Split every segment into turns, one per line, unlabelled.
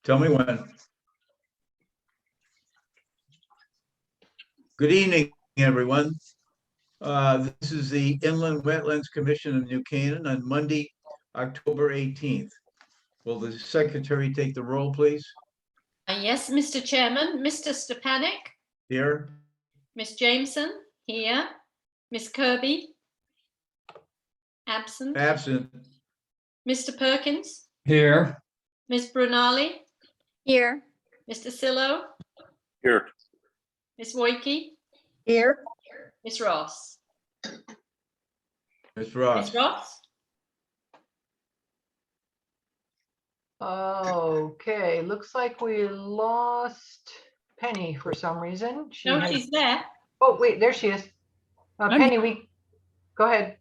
Tell me when. Good evening, everyone. This is the Inland Wetlands Commission of New Canaan on Monday, October 18th. Will the secretary take the roll, please?
Yes, Mr. Chairman. Mr. Stepanek?
Here.
Miss Jameson? Here. Miss Kirby? Absent.
Absent.
Mr. Perkins?
Here.
Miss Brunali?
Here.
Mr. Sillo?
Here.
Miss Woike?
Here.
Miss Ross?
Ms. Ross.
Miss Ross?
Okay, looks like we lost Penny for some reason.
No,
has-
she's there.
Oh, wait, there she is. Penny, go ahead.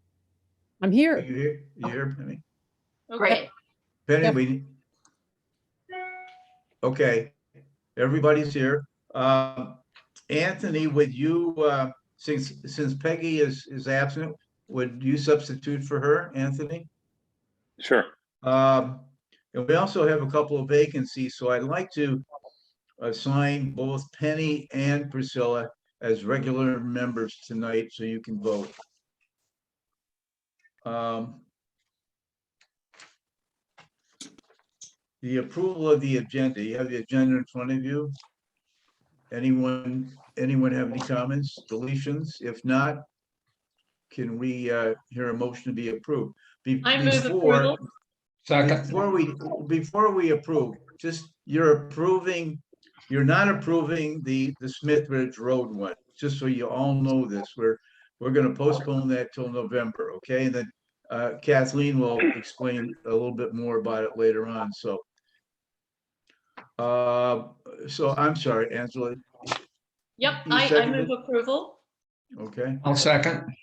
I'm
Are
here.
you here? You here, Penny?
Okay.
Penny,
Yep.
Okay, everybody's here. Anthony, would you, since Peggy is absent, would you substitute for her, Anthony?
Sure.
And we also have a couple of vacancies, so I'd like to assign both Penny and Priscilla as regular members tonight so you can vote. The approval of the agenda. You have the agenda in front of you. Anyone have any comments, deletions? If not, can we hear a motion to be approved?
I move approval.
Second.
Before we approve, just you're not approving the Smith Ridge Road one, just so you all know this. We're gonna postpone that till November, okay? And then Kathleen will explain a little bit more about it later on, so. So I'm sorry, Angela.
Yep,
You
I
seconded?
move approval.
Okay,
I'll second.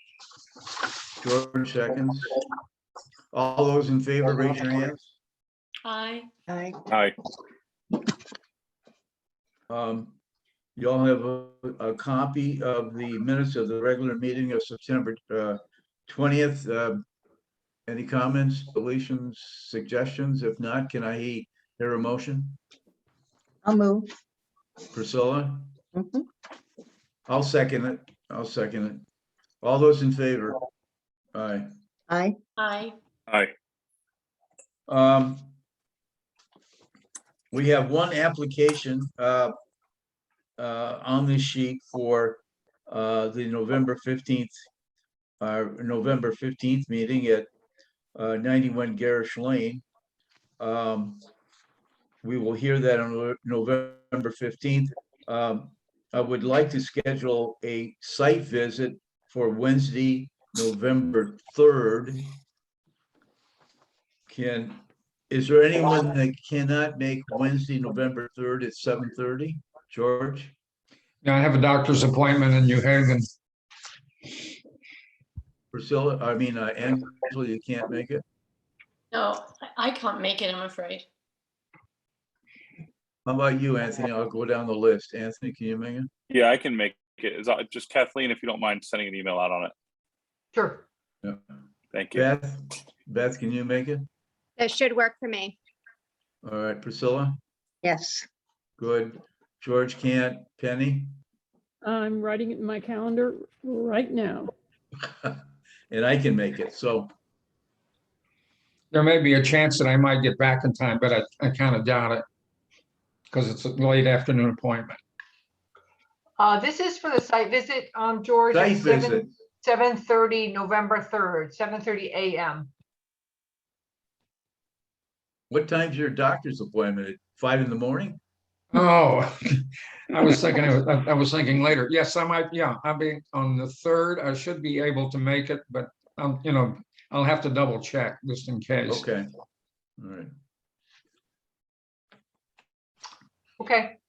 George seconds. All those in favor, raise your hands.
Aye.
Aye.
Aye.
You all have a copy of the minutes of the regular meeting of September 20th. Any comments, deletions, suggestions? If not, can I hear a motion?
I'll move.
Priscilla?
Mhm.
I'll second it. All those in favor? Aye.
Aye.
Aye.
Aye.
We have one application on this sheet for the November 15th meeting at 91 Garish Lane. We will hear that on November 15th. I would like to schedule a site visit for Wednesday, November 3rd. Is there anyone that cannot make Wednesday, November 3rd at 7:30? George?
Yeah, I have a doctor's appointment in New Haven.
Priscilla, Angela, you can't make it?
No, I can't make it, I'm afraid.
How about you, Anthony? I'll go down the list. Anthony, can you make it?
Yeah, I can make it. Is that just Kathleen, if you don't mind sending an email out on it?
Sure.
Yeah.
Thank you.
Beth, can you make it?
That should work for me.
All right, Priscilla?
Yes.
Good. George can't. Penny?
I'm writing it in my calendar right now.
And I can make it, so.
There may be a chance that I might get back in time, but I kind of doubt it. Because it's a late afternoon appointment.
This is for the site visit, George.
Site
at
visit.
7:30, November 3rd, 7:30 a.m.
What time's your doctor's appointment? At 5 in the morning?
Oh, I was thinking later. Yes, I might, yeah, I'll be on the 3rd. I should be able to make it, but I'll have to double check just in case.
Okay. All right.
Okay,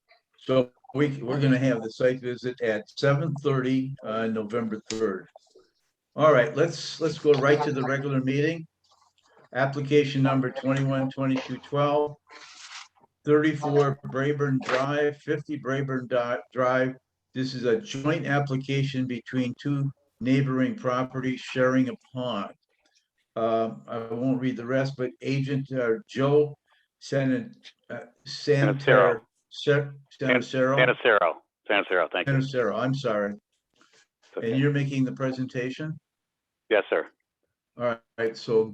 So we're gonna have the site visit at 7:30 on November 3rd. All right, let's go right to the regular meeting. Application number 21-2212, 34 Brayburn Drive, 50 Brayburn Drive. This is a joint application between two neighboring properties sharing a pond. I won't read the rest, but agent Joe San,
Sanacero.
Sanacero,
Sanacero, thank you.
Sanacero, I'm sorry.
It's
And
okay.
you're making the presentation?
Yes, sir.
All right, so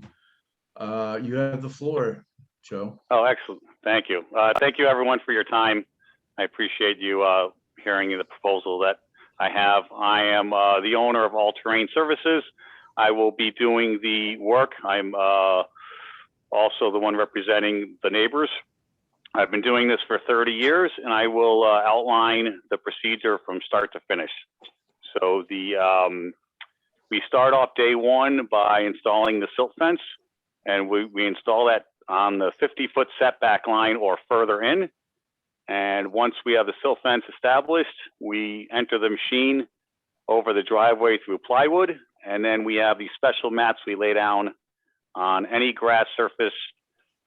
you have the floor, Joe.
Oh, excellent. Thank you. Thank you, everyone, for your time. I appreciate you hearing the proposal that I have. I am the owner of All Terrain Services. I will be doing the work. I'm also the one representing the neighbors. I've been doing this for 30 years, and I will outline the procedure from start to finish. So we start off day one by installing the silt fence, and we install that on the 50-foot setback line or further in. And once we have the silt fence established, we enter the machine over the driveway through plywood, and then we have these special mats we lay down on any grass surface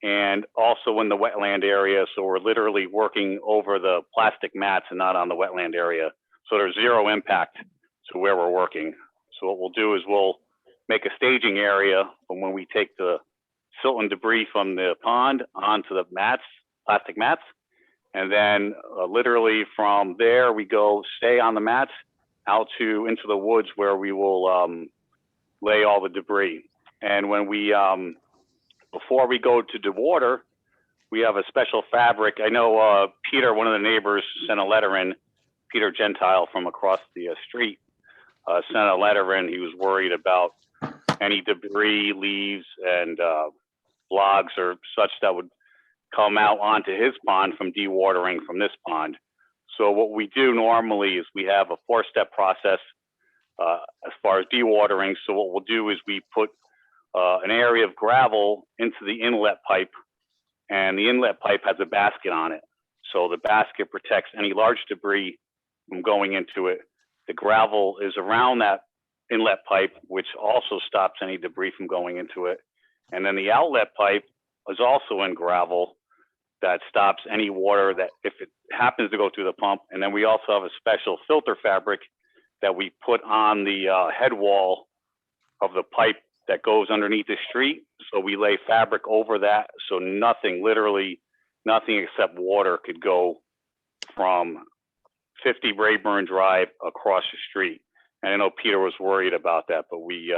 and also in the wetland area. So we're literally working over the plastic mats and not on the wetland area. So there's zero impact to where we're working. So what we'll do is we'll make a staging area from when we take the silt and debris from the pond onto the mats, plastic mats. And then literally from there, we go stay on the mats out into the woods where we will lay all the debris. And when we, before we go to dewater, we have a special fabric. I know Peter, one of the neighbors, sent a letter in, Peter Gentile from across the street, sent a letter in. He was worried about any debris, leaves, and logs or such that would come out onto his pond from dewatering from this pond. So what we do normally is we have a 4-step process as far as dewatering. So what we'll do is we put an area of gravel into the inlet pipe, and the inlet pipe has a basket on it. So the basket protects any large debris from going into it. The gravel is around that inlet pipe, which also stops any debris from going into it. And then the outlet pipe is also in gravel that stops any water that if it happens to go through the pump. And then we also have a special filter fabric that we put on the head wall of the pipe that goes underneath the street. So we lay fabric over that. So nothing, literally nothing except water could go from 50 Brayburn Drive across the street. And I know Peter was worried about that, but we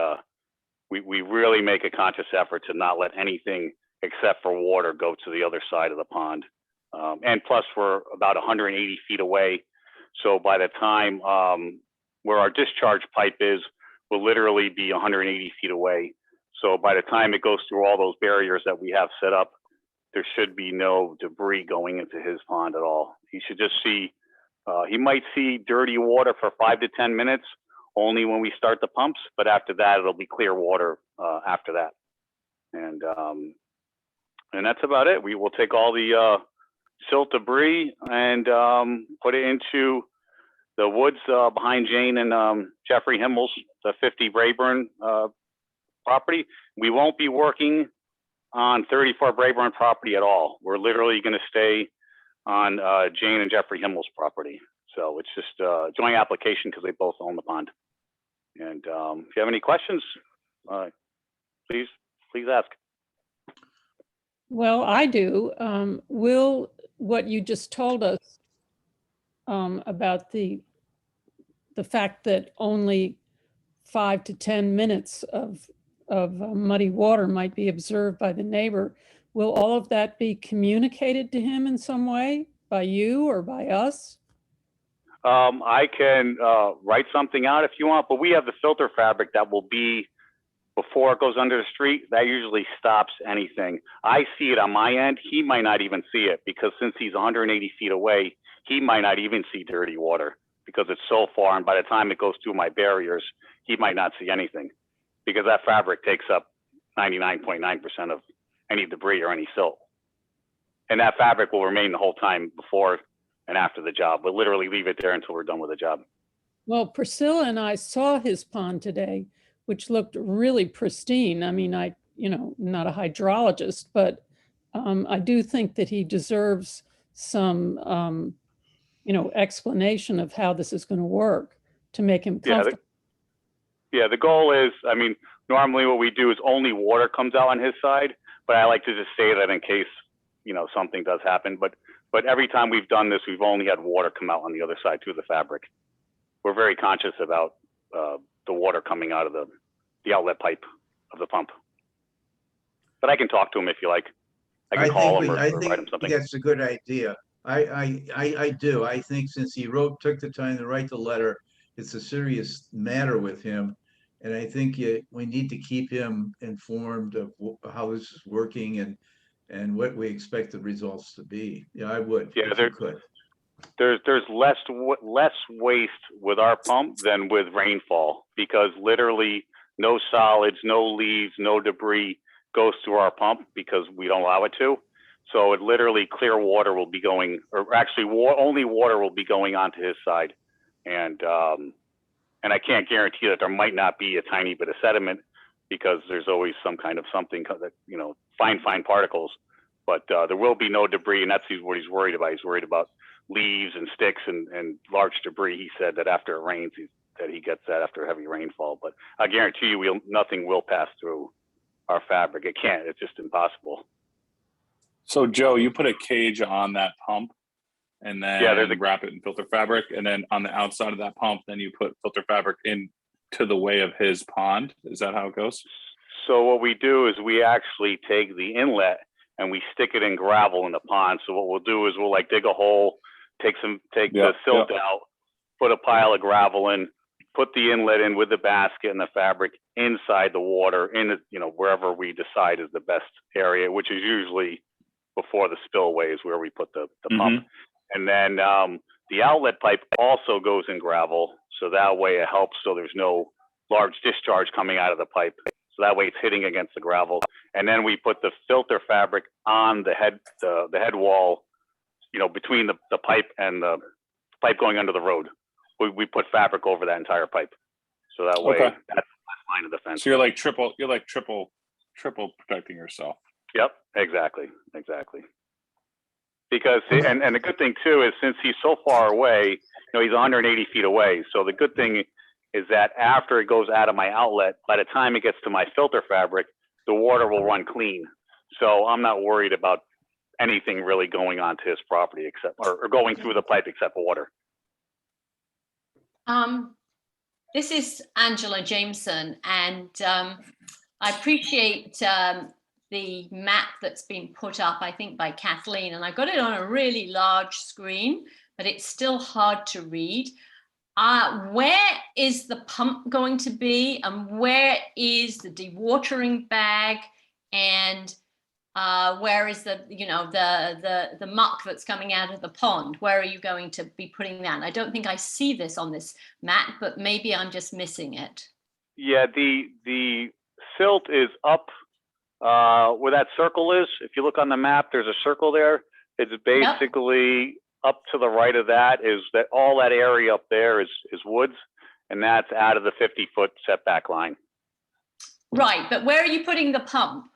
really make a conscious effort to not let anything except for water go to the other side of the pond. And plus we're about 180 feet away. So by the time where our discharge pipe is, will literally be 180 feet away. So by the time it goes through all those barriers that we have set up, there should be no debris going into his pond at all. He should just see, he might see dirty water for 5 to 10 minutes, only when we start the pumps, but after that, it'll be clear water after that. And that's about it. We will take all the silt debris and put it into the woods behind Jane and Jeffrey Himmel's, the 50 Brayburn property. We won't be working on 34 Brayburn property at all. We're literally going to stay on Jane and Jeffrey Himmel's property. So it's just a joint application because they both own the pond. And if you have any questions, please ask.
Well, I do. Will what you just told us about the fact that only 5 to 10 minutes of muddy water might be observed by the neighbor, will all of that be communicated to him in some way by you or by us?
I can write something out if you want, but we have the filter fabric that will be before it goes under the street. That usually stops anything. I see it on my end. He might not even see it because since he's 180 feet away, he might not even see dirty water because it's so far. And by the time it goes through my barriers, he might not see anything because that fabric takes up 99.9% of any debris or any silt. And that fabric will remain the whole time before and after the job. We'll literally leave it there until we're done with the job.
Well, Priscilla and I saw his pond today, which looked really pristine. I mean, not a hydrologist, but I do think that he deserves some, explanation of how this is going to work to make him comfortable.
Yeah, the goal is, I mean, normally what we do is only water comes out on his side, but I like to just say that in case something does happen. But every time we've done this, we've only had water come out on the other side through the fabric. We're very conscious about the water coming out of the outlet pipe of the pump. But I can talk to him if you like. I can call him or write him something.
That's a good idea. I do. I think since he took the time to write the letter, it's a serious matter with him. And I think we need to keep him informed of how this is working and what we expect the results to be. Yeah, I would.
Yeah,
if you could.
There's less waste with our pump than with rainfall, because literally no solids, no leaves, no debris goes through our pump because we don't allow it to. So it literally clear water will be going, or actually only water will be going onto his side. And I can't guarantee that there might not be a tiny bit of sediment, because there's always some kind of something that, fine particles, but there will be no debris. And that's what he's worried about. He's worried about leaves and sticks and large debris. He said that after it rains, that he gets that after heavy rainfall. But I guarantee you, nothing will pass through our fabric. It can't. It's just impossible.
So Joe, you put a cage on that pump and then wrap it in filter fabric, and then on the outside of that pump, then you put filter fabric in to the way of his pond. Is that how it goes?
So what we do is we actually take the inlet and we stick it in gravel in the pond. So what we'll do is we'll dig a hole, take the silt out, put a pile of gravel in, put the inlet in with the basket and the fabric inside the water, wherever we decide is the best area, which is usually before the spillway is where we put the pump. And then the outlet pipe also goes in gravel. So that way it helps. So there's no large discharge coming out of the pipe. So that way it's hitting against the gravel. And then we put the filter fabric on the head wall, between the pipe and the pipe going under the road. We put fabric over that entire pipe. So that way that's the last line of defense.
So you're triple protecting yourself.
Yep, exactly. Because, and the good thing too is, since he's so far away, he's 180 feet away. So the good thing is that after it goes out of my outlet, by the time it gets to my filter fabric, the water will run clean. So I'm not worried about anything really going onto his property or going through the pipe except water.
This is Angela Jameson, and I appreciate the map that's been put up, I think, by Kathleen, and I got it on a really large screen, but it's still hard to read. Where is the pump going to be, and where is the dewatering bag, and where is the muck that's coming out of the pond? Where are you going to be putting that? And I don't think I see this on this map, but maybe I'm just missing it.
Yeah, the silt is up where that circle is. If you look on the map, there's a circle there. It's basically up to the right of that. Is that all that area up there is woods, and that's out of the 50-foot setback line.
Right, but where are you putting the pump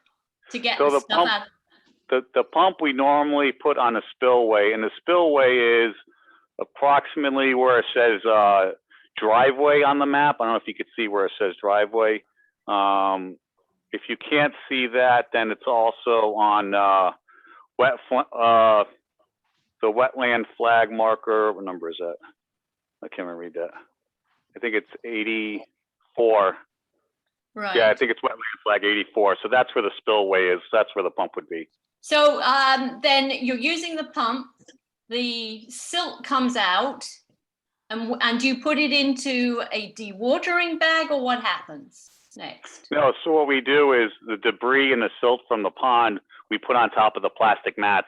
to get the stuff
pump, out? The pump we normally put on a spillway, and the spillway is approximately where it says driveway on the map. I don't know if you could see where it says driveway. If you can't see that, then it's also on the wetland flag marker. What number is that? I can't read that. I think it's 84.
Right.
Yeah, I think it's wetland flag 84. So that's where the spillway is. That's where the pump would be.
So then you're using the pump, the silt comes out, and you put it into a dewatering bag, or what happens next?
No, so what we do is the debris and the silt from the pond, we put on top of the plastic mats,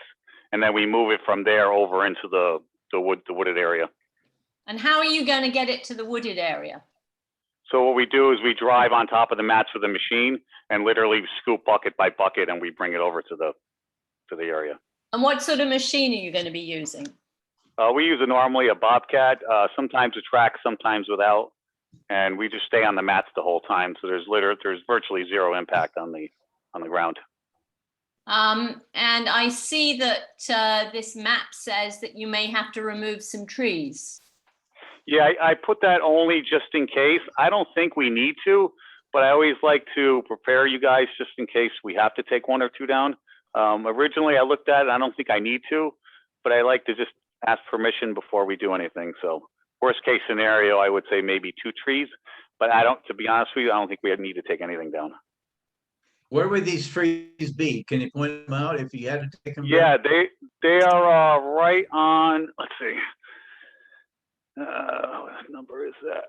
and then we move it from there over into the wooded area.
And how are you going to get it to the wooded area?
So what we do is we drive on top of the mats with a machine and literally scoop bucket by bucket, and we bring it over to the area.
And what sort of machine are you going to be using?
We use normally a Bobcat, sometimes a track, sometimes without, and we just stay on the mats the whole time. So there's virtually zero impact on the ground.
And I see that this map says that you may have to remove some trees.
Yeah, I put that only just in case. I don't think we need to, but I always like to prepare you guys just in case we have to take one or two down. Originally, I looked at it. I don't think I need to, but I like to just ask permission before we do anything. So worst case scenario, I would say maybe 2 trees, but to be honest with you, I don't think we need to take anything down.
Where would these trees be? Can you point them out if you had to take them down?
Yeah, they are right on, let's see. What number is that?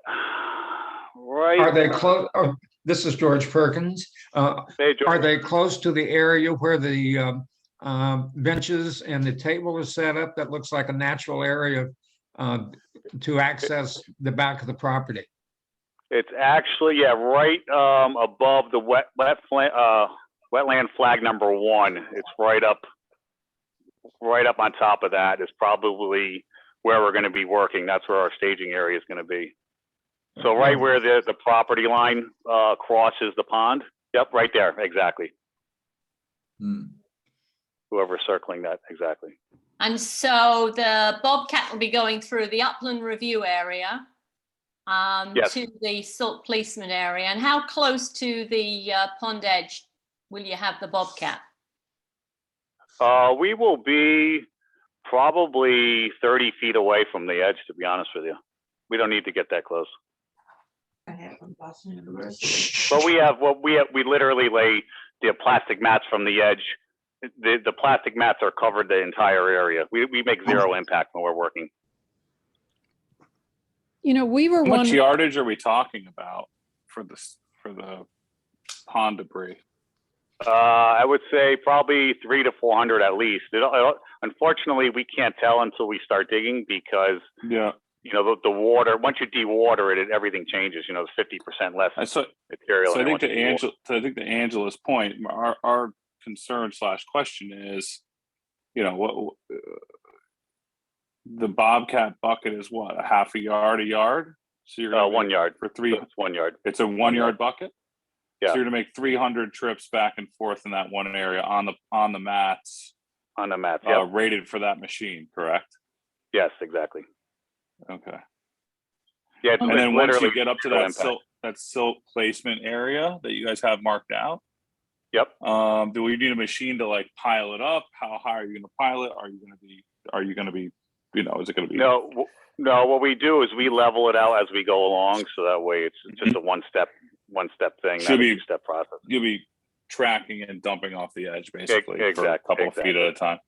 Right.
Are they close? Oh, this is George Perkins.
Hey, George.
Are they close to the area where the benches and the table is set up? That looks like a natural area to access the back of the property.
It's actually, yeah, right above the wetland flag number 1. It's right up on top of that is probably where we're going to be working. That's where our staging area is going to be. So right where the property line crosses the pond. Yep, right there, exactly. Whoever's circling that, exactly.
And so the Bobcat will be going through the upland review area
Yes.
to the silt placement area. And how close to the pond edge will you have the Bobcat?
We will be probably 30 feet away from the edge, to be honest with you. We don't need to get that close. But we literally lay the plastic mats from the edge. The plastic mats are covered the entire area. We make zero impact when we're working.
You know, we were
How much
wondering,
yardage are we talking about for the pond debris?
I would say probably 300 to 400 at least. Unfortunately, we can't tell until we start digging because
Yeah.
you know the water. Once you dewater it, everything changes. You know, 50% less material.
So I think to Angela's point, our concern / question is, you know, what the Bobcat bucket is what, a half a yard? So you're
1 yard
for 3.
It's 1 yard.
It's a 1 yard bucket.
Yeah.
So you're gonna make 300 trips back and forth in that one area on the mats.
On the mats. Yeah.
Rated for that machine, correct?
Yes, exactly.
Okay.
Yeah.
And then once you get up to that
impact.
silt placement area that you guys have marked out.
Yep.
Do we need a machine to like pile it up? How high are you going to pile it? Are you going to be, you know, is it going to be?
No. What we do is we level it out as we go along, so that way it's just a one step thing, not a 2-step process.
You'll be tracking and dumping off the edge basically for a
Exactly.
couple of feet at a time.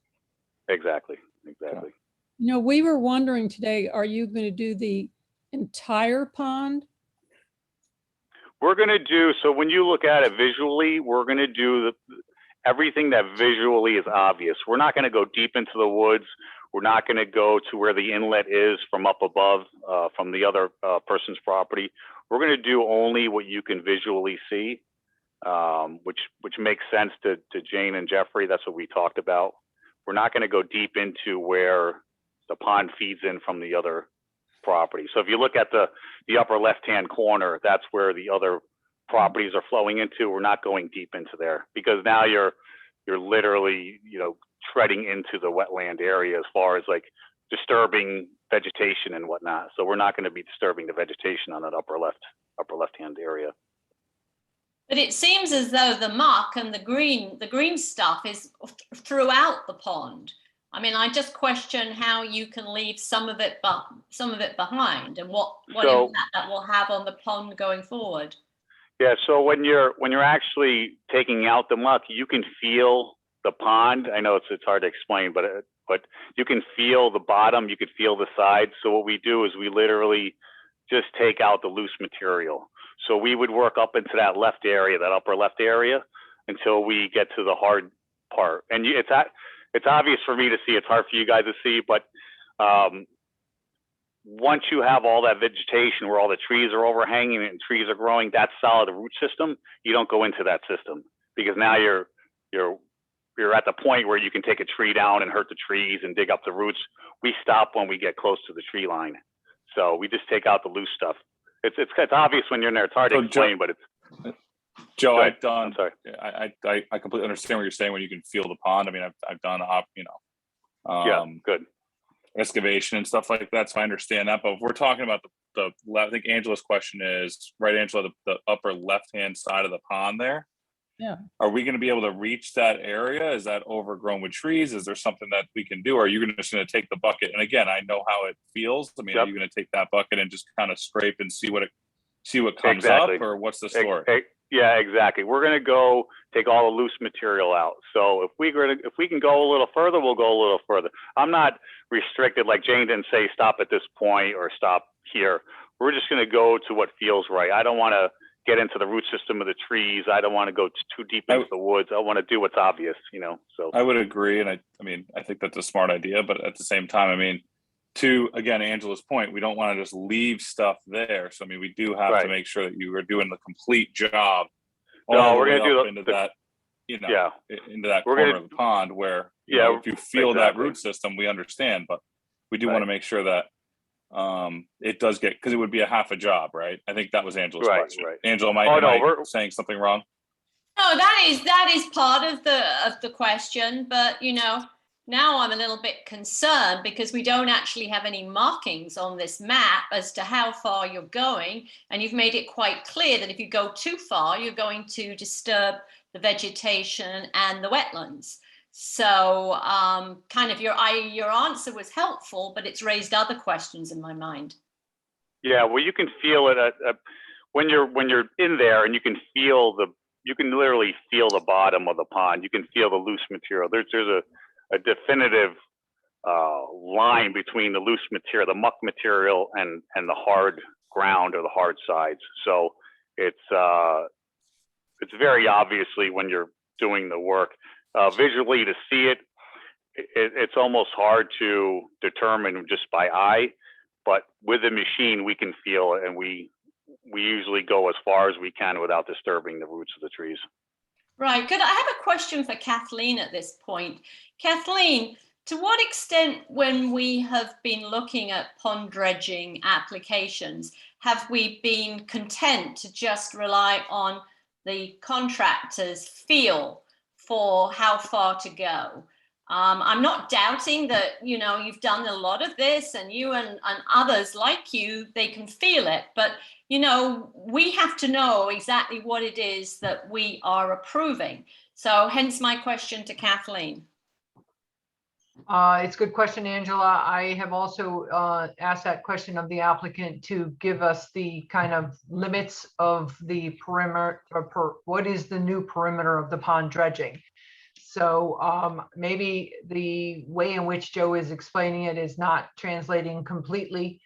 Exactly.
Okay.
you know, we were wondering today, are you going to do the entire pond?
We're going to do, so when you look at it visually, we're going to do everything that visually is obvious. We're not going to go deep into the woods. We're not going to go to where the inlet is from up above, from the other person's property. We're going to do only what you can visually see, which makes sense to Jane and Jeffrey. That's what we talked about. We're not going to go deep into where the pond feeds in from the other property. So if you look at the upper left-hand corner, that's where the other properties are flowing into. We're not going deep into there because now you're literally, you know, treading into the wetland area as far as like disturbing vegetation and whatnot. So we're not going to be disturbing the vegetation on that upper left-hand area.
But it seems as though the muck and the green stuff is throughout the pond. I mean, I just question how you can leave some of it behind, and what impact that will have on the pond going forward.
Yeah. So when you're actually taking out the muck, you can feel the pond. I know it's hard to explain, but you can feel the bottom. You can feel the sides. So what we do is we literally just take out the loose material. So we would work up into that left area, that upper left area, until we get to the hard part. And it's obvious for me to see. It's hard for you guys to see, but once you have all that vegetation where all the trees are overhanging and trees are growing, that solid root system, you don't go into that system because now you're at the point where you can take a tree down and hurt the trees and dig up the roots. We stop when we get close to the tree line. So we just take out the loose stuff. It's obvious when you're in there. It's hard to explain, but it's.
Joe,
I'm sorry.
I completely understand what you're saying when you can feel the pond. I mean, I've done,
Yeah, good.
excavation and stuff like that. So I understand that, but if we're talking about I think Angela's question is, right, Angela, the upper left-hand side of the pond there,
Yeah.
Are we going to be able to reach that area? Is that overgrown with trees? Is there something that we can do? Or are you just going to take the bucket? And again, I know how it feels. I mean, are
Yep.
you going to take that bucket and just kind of scrape and see what comes
Exactly.
up, or what's the story?
Yeah, exactly. We're going to go take all the loose material out. So if we can go a little further, we'll go a little further. I'm not restricted, like Jane didn't say, stop at this point or stop here. We're just going to go to what feels right. I don't want to get into the root system of the trees. I don't want to go too deep into the woods. I want to do what's obvious, so.
I would agree. And I mean, I think that's a smart idea, but at the same time, I mean, to, again, Angela's point, we don't want to just leave stuff there. So, I mean, we do have
Right.
to make sure that you are doing the complete job.
No,
all the
we're
way
gonna do
up
the-
into that, into that
We're
corner
gonna-
of the pond where,
Yeah,
if you feel that
exactly.
root system, we understand, but we do
Right.
want to make sure that it does get, because it would be a half a job, right? I think that was Angela's
Right,
question.
right.
Angela, am
Oh, no,
I
we're-
saying something wrong?
No, that is part of the question, but now I'm a little bit concerned because we don't actually have any markings on this map as to how far you're going, and you've made it quite clear that if you go too far, you're going to disturb the vegetation and the wetlands. So kind of your answer was helpful, but it's raised other questions in my mind.
Yeah, well, you can feel it when you're in there, and you can literally feel the bottom of the pond. You can feel the loose material. There's a definitive line between the loose material, the muck material, and the hard ground or the hard sides. So it's very obviously when you're doing the work visually to see it. It's almost hard to determine just by eye, but with the machine we can feel it, and we usually go as far as we can without disturbing the roots of the trees.
Right. Good. I have a question for Kathleen at this point. Kathleen, to what extent, when we have been looking at pond dredging applications, have we been content to just rely on the contractor's feel for how far to go? I'm not doubting that, you've done a lot of this, and you and others like you, they can feel it. But, we have to know exactly what it is that we are approving. So hence my question to Kathleen.
It's a good question, Angela. I have also asked that question of the applicant to give us the kind of limits of the perimeter, what is the new perimeter of the pond dredging? So maybe the way in which Joe is explaining it is not translating completely.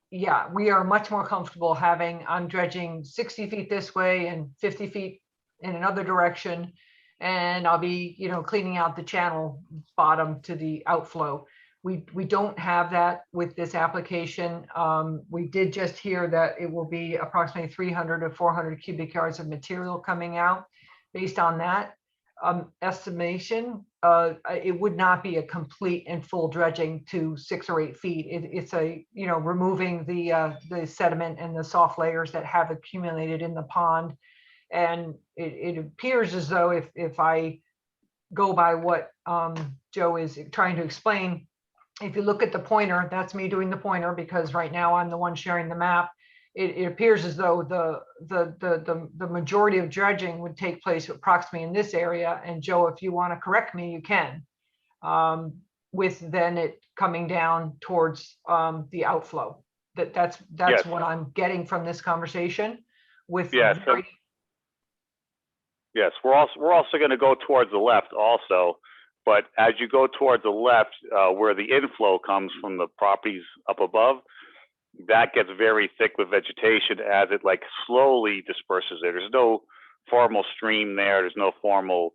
Yeah, we are much more comfortable having, I'm dredging 60 feet this way and 50 feet in another direction. And I'll be, cleaning out the channel bottom to the outflow. We don't have that with this application. We did just hear that it will be approximately 300 to 400 cubic yards of material coming out. Based on that estimation, it would not be a complete and full dredging to 6 or 8 feet. It's removing the sediment and the soft layers that have accumulated in the pond. And it appears as though if I go by what Joe is trying to explain, if you look at the pointer, that's me doing the pointer because right now I'm the one sharing the map. It appears as though the majority of dredging would take place approximately in this area. And Joe, if you want to correct me, you can. With then it coming down towards the outflow. That's
Yes.
what I'm getting from this conversation. With
Yes. Yes, we're also going to go towards the left also, but as you go towards the left, where the inflow comes from the properties up above, that gets very thick with vegetation as it slowly disperses there. There's no formal stream there. There's no formal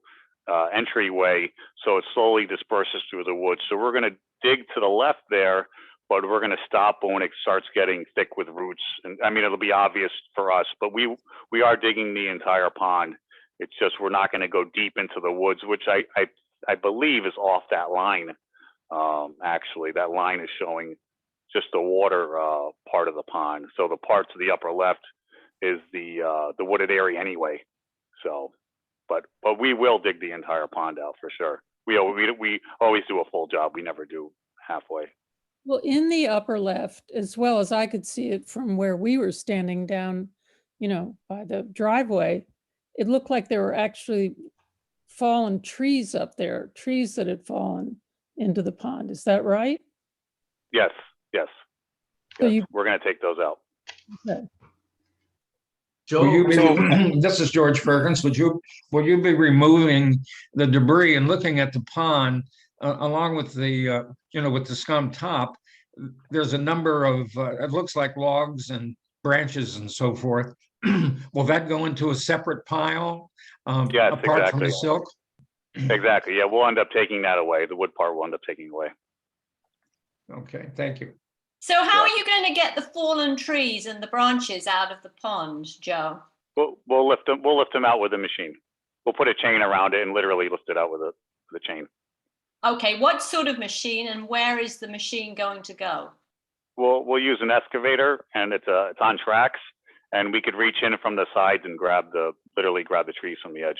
entryway, so it slowly disperses through the woods. So we're going to dig to the left there, but we're going to stop when it starts getting thick with roots. And I mean, it'll be obvious for us, but we are digging the entire pond. It's just we're not going to go deep into the woods, which I believe is off that line. Actually, that line is showing just the water part of the pond. So the part to the upper left is the wooded area anyway. So, but we will dig the entire pond out for sure. We always do a full job. We never do halfway.
Well, in the upper left, as well as I could see it from where we were standing down by the driveway, it looked like there were actually fallen trees up there, trees that had fallen into the pond. Is that right?
Yes, yes.
So
yes.
you-
We're going to take those out.
Okay.
Joe,
Will you
so-
be, this is George Perkins, will you be removing the debris and looking at the pond along with the, with the scum top? There's a number of, it looks like logs and branches and so forth. Will that go into a separate pile?
Yes,
apart from the
exactly.
silk?
Exactly. Yeah, we'll end up taking that away. The wood part we'll end up taking away.
Okay, thank you.
So how are you going to get the fallen trees and the branches out of the pond, Joe?
We'll lift them. We'll lift them out with a machine. We'll put a chain around it and literally lift it out with the chain.
Okay, what sort of machine and where is the machine going to go?
We'll use an excavator, and it's on tracks, and we could reach in from the sides and literally grab the trees from the edge.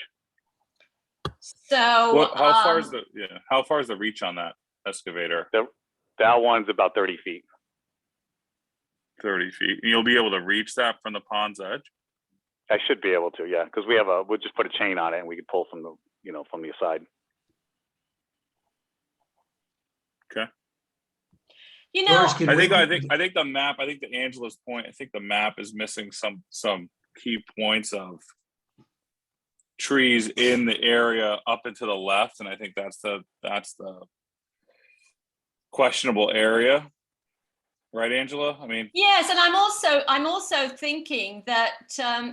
So
how far is the reach on that excavator?
That one's about 30 feet.
30 feet. You'll be able to reach that from the pond's edge?
I should be able to, yeah, because we'll just put a chain on it and we could pull from from the side.
Okay.
George, can
I
we-
think the map, I think to Angela's point, I think the map is missing some key points of trees in the area up and to the left, and I think that's the questionable area. Right, Angela? I mean,
yes, and I'm also thinking that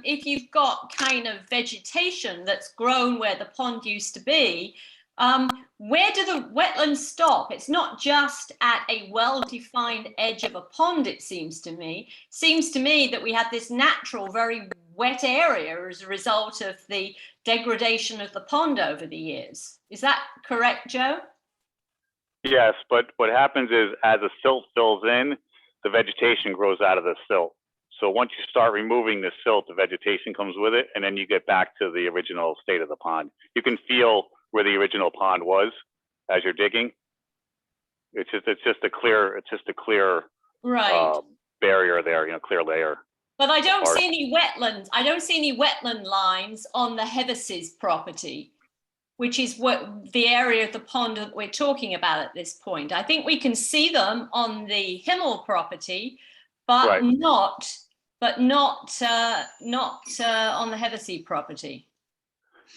if you've got kind of vegetation that's grown where the pond used to be, where do the wetlands stop? It's not just at a well-defined edge of a pond, it seems to me. Seems to me that we have this natural, very wet area as a result of the degradation of the pond over the years. Is that correct, Joe?
Yes, but what happens is as the silt fills in, the vegetation grows out of the silt. So once you start removing the silt, the vegetation comes with it, and then you get back to the original state of the pond. You can feel where the original pond was as you're digging. It's just a clear
Right.
barrier there, clear layer.
But I don't
Or-
see any wetlands. I don't see any wetland lines on the Heverses property, which is what the area of the pond that we're talking about at this point. I think we can see them on the Himmel property, but
Right.
not on the Heversey property.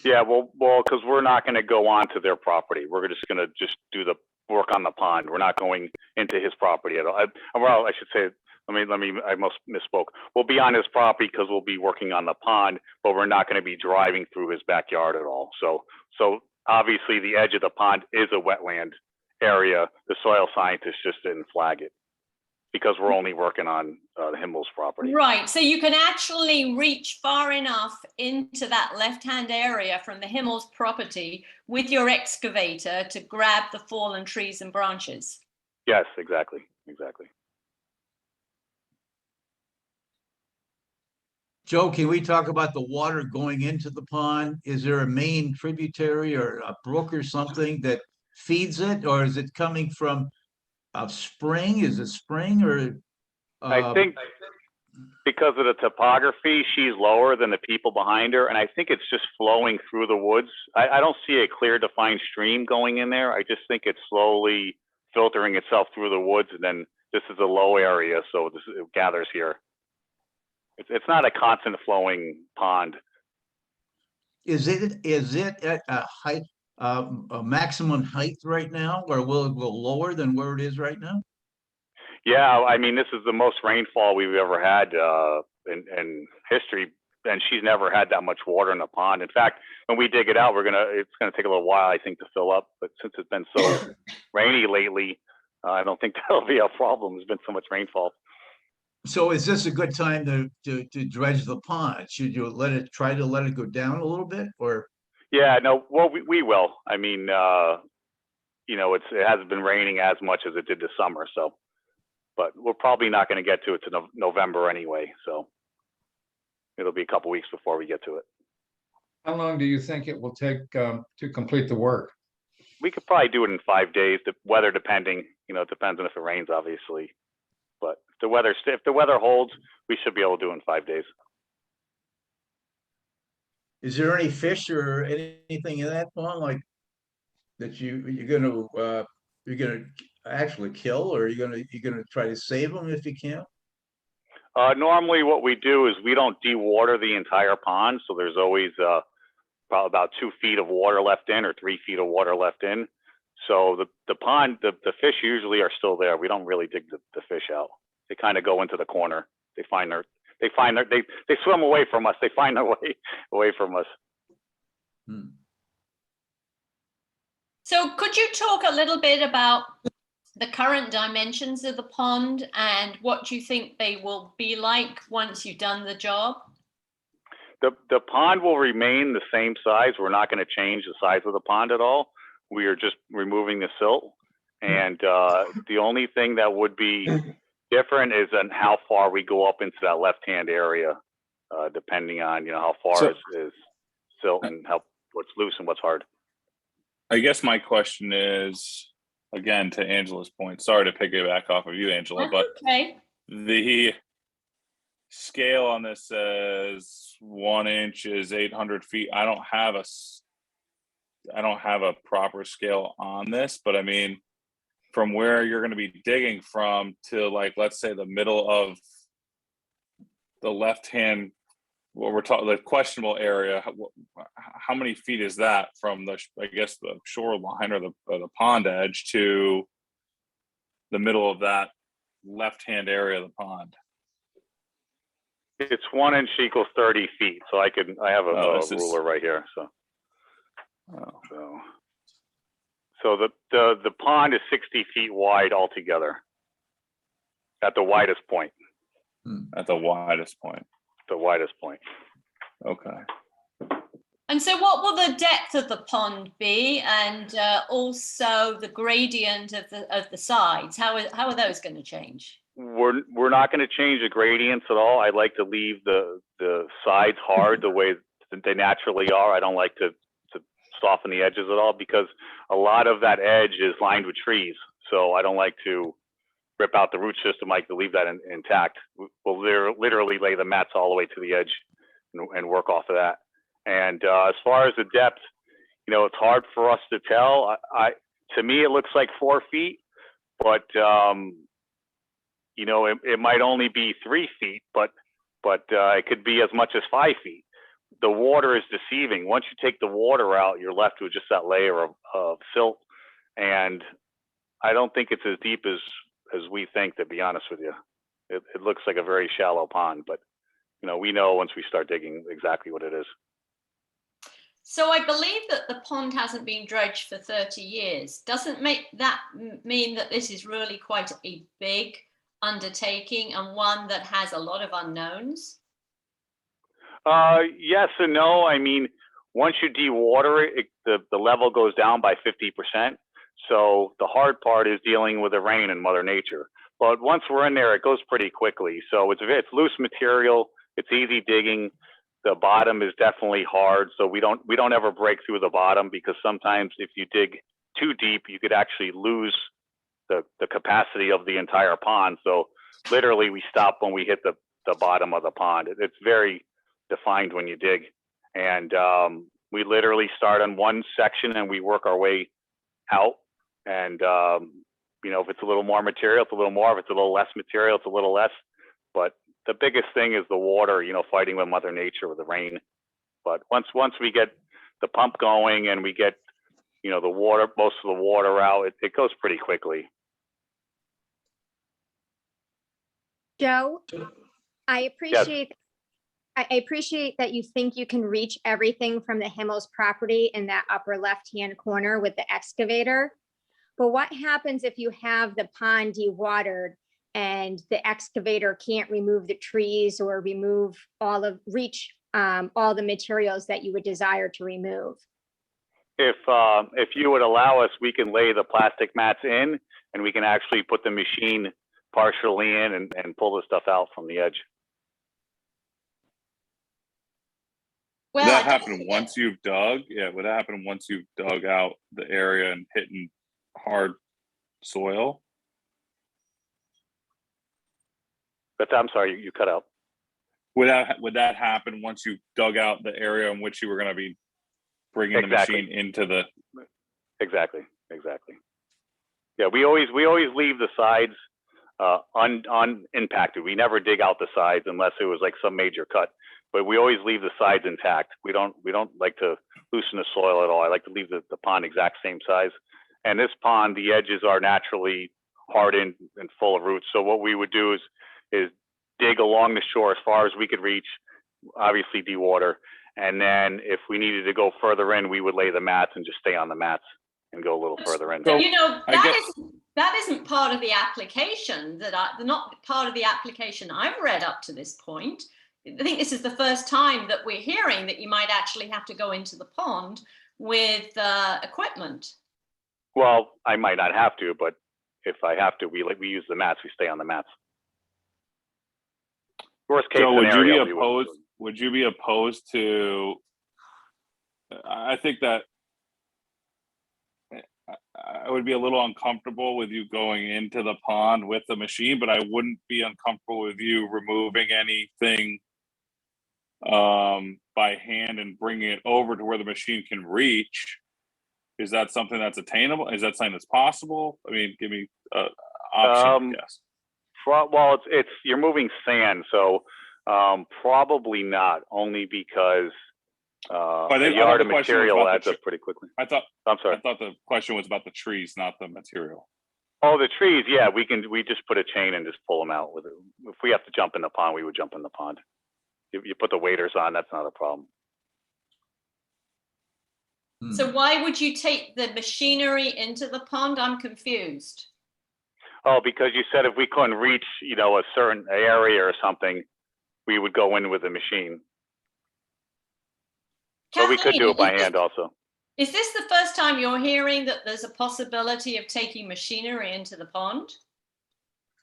Yeah, well, because we're not going to go onto their property. We're just going to do the work on the pond. We're not going into his property at all. I should say, I must misspoke. We'll be on his property because we'll be working on the pond, but we're not going to be driving through his backyard at all. So obviously the edge of the pond is a wetland area. The soil scientists just didn't flag it because we're only working on the Himmel's property.
Right, so you can actually reach far enough into that left-hand area from the Himmel's property with your excavator to grab the fallen trees and branches.
Yes, exactly.
Joe, can we talk about the water going into the pond? Is there a main tributary or a brook or something that feeds it, or is it coming from a spring? Is it spring or?
I think because of the topography, she's lower than the people behind her, and I think it's just flowing through the woods. I don't see a clear defined stream going in there. I just think it's slowly filtering itself through the woods, and then this is a low area, so it gathers here. It's not a constant flowing pond.
Is it at a height, a maximum height right now, or will it go lower than where it is right now?
Yeah, I mean, this is the most rainfall we've ever had in history, and she's never had that much water in the pond. In fact, when we dig it out, it's gonna take a little while, I think, to fill up. But since it's been so rainy lately, I don't think that'll be a problem. There's been so much rainfall.
So is this a good time to dredge the pond? Should you try to let it go down a little bit, or?
Yeah, no, well, we will. I mean, it hasn't been raining as much as it did this summer, so. But we're probably not going to get to it to November anyway, so it'll be a couple weeks before we get to it.
How long do you think it will take to complete the work?
We could probably do it in 5 days, weather depending. It depends on if it rains, obviously. But if the weather holds, we should be able to do it in 5 days.
Is there any fish or anything in that pond like that you're gonna actually kill, or you're gonna try to save them if you can?
Normally what we do is we don't dewater the entire pond, so there's always probably about 2 feet of water left in or 3 feet of water left in. So the pond, the fish usually are still there. We don't really dig the fish out. They kind of go into the corner. They swim away from us. They find their way away from us.
Hmm.
So could you talk a little bit about the current dimensions of the pond and what you think they will be like once you've done the job?
The pond will remain the same size. We're not going to change the size of the pond at all. We are just removing the silt. And the only thing that would be different is on how far we go up into that left-hand area, depending on, how far is silt and what's loose and what's hard.
I guess my question is, again, to Angela's point, sorry to piggyback off of you, Angela, but
Okay.
the scale on this says 1 inch is 800 feet. I don't have a proper scale on this, but I mean, from where you're going to be digging from to, like, let's say the middle of the left-hand, what we're talking, the questionable area, how many feet is that from the shoreline or the pond edge to the middle of that left-hand area of the pond?
It's 1 inch equals 30 feet. So I have a ruler right here. So the pond is 60 feet wide altogether at the widest point.
At the widest point.
The widest point.
Okay.
And so what will the depth of the pond be, and also the gradient of the sides? How are those going to change?
We're not going to change the gradients at all. I like to leave the sides hard the way they naturally are. I don't like to soften the edges at all, because a lot of that edge is lined with trees. So I don't like to rip out the root system. I like to leave that intact. We'll literally lay the mats all the way to the edge and work off of that. And as far as the depth, it's hard for us to tell. To me, it looks like 4 feet, but it might only be 3 feet, but it could be as much as 5 feet. The water is deceiving. Once you take the water out, you're left with just that layer of silt, and I don't think it's as deep as we think, to be honest with you. It looks like a very shallow pond, but we know once we start digging exactly what it is.
So I believe that the pond hasn't been dredged for 30 years. Doesn't that mean that this is really quite a big undertaking and one that has a lot of unknowns?
Yes and no. I mean, once you dewater it, the level goes down by 50%. So the hard part is dealing with the rain and Mother Nature. But once we're in there, it goes pretty quickly. So it's loose material. It's easy digging. The bottom is definitely hard. So we don't ever break through the bottom, because sometimes if you dig too deep, you could actually lose the capacity of the entire pond. So literally we stop when we hit the bottom of the pond. It's very defined when you dig. And we literally start on one section and we work our way out. And if it's a little more material, it's a little more. If it's a little less material, it's a little less. But the biggest thing is the water, fighting with Mother Nature with the rain. But once we get the pump going and we get, the water, most of the water out, it goes pretty quickly.
Joe, I appreciate that you think you can reach everything from the Himmel's property in that upper left-hand corner with the excavator. But what happens if you have the pond dewatered and the excavator can't remove the trees or reach all the materials that you would desire to remove?
If you would allow us, we can lay the plastic mats in, and we can actually put the machine partially in and pull the stuff out from the edge.
Well,
Would that happen once you've dug? Yeah, would that happen once you've dug out the area and hitting hard soil?
But I'm sorry, you cut out.
Would that happen once you dug out the area in which you were going to be bringing
Exactly.
the machine into the?
Exactly. Yeah, we always leave the sides unimpacted. We never dig out the sides unless it was like some major cut. But we always leave the sides intact. We don't like to loosen the soil at all. I like to leave the pond exact same size. And this pond, the edges are naturally hardened and full of roots. So what we would do is dig along the shore as far as we could reach, obviously dewater. And then if we needed to go further in, we would lay the mats and just stay on the mats and go a little further in.
So,
You know,
I guess-
that isn't part of the application not part of the application I've read up to this point. I think this is the first time that we're hearing that you might actually have to go into the pond with equipment.
Well, I might not have to, but if I have to, we use the mats. We stay on the mats. Worst case
Joe,
scenario.
would you be opposed to? I think that I would be a little uncomfortable with you going into the pond with the machine, but I wouldn't be uncomfortable with you removing anything by hand and bringing it over to where the machine can reach. Is that something that's attainable? Is that something that's possible? I mean, give me an option, yes.
Well, it's you're moving sand, so probably not. Only because a yard of material adds up pretty quickly.
I'm sorry. I thought the question was about the trees, not the material.
Oh, the trees, yeah. We just put a chain and just pull them out with it. If we have to jump in the pond, we would jump in the pond. If you put the waders on, that's not a problem.
So why would you take the machinery into the pond? I'm confused.
Oh, because you said if we couldn't reach, a certain area or something, we would go in with the machine. But we could do it by hand also.
Is this the first time you're hearing that there's a possibility of taking machinery into the pond?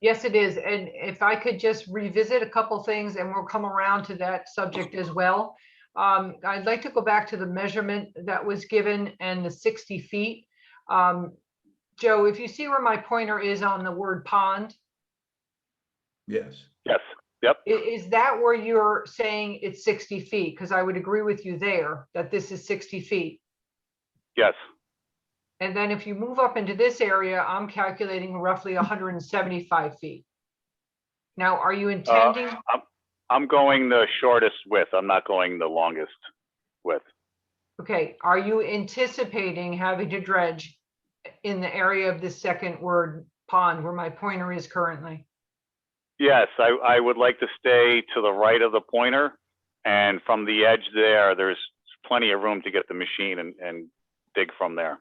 Yes, it is. And if I could just revisit a couple things, and we'll come around to that subject as well. I'd like to go back to the measurement that was given and the 60 feet. Joe, if you see where my pointer is on the word pond.
Yes.
Yes. Yep.
Is that where you're saying it's 60 feet? Because I would agree with you there that this is 60 feet.
Yes.
And then if you move up into this area, I'm calculating roughly 175 feet. Now, are you intending?
I'm going the shortest width. I'm not going the longest width.
Okay. Are you anticipating having to dredge in the area of the second word pond where my pointer is currently?
Yes, I would like to stay to the right of the pointer, and from the edge there's plenty of room to get the machine and dig from there.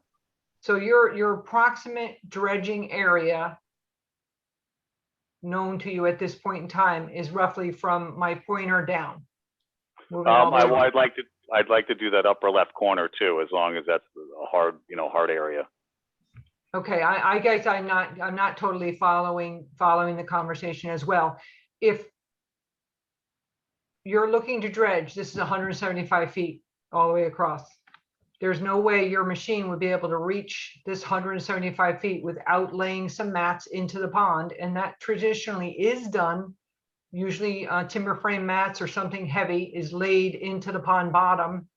So your approximate dredging area known to you at this point in time is roughly from my pointer down.
I'd like to do that upper left corner too, as long as that's a hard area.
Okay, I guess I'm not totally following the conversation as well. If you're looking to dredge, this is 175 feet all the way across. There's no way your machine would be able to reach this 175 feet without laying some mats into the pond, and that traditionally is done. Usually timber frame mats or something heavy is laid into the pond bottom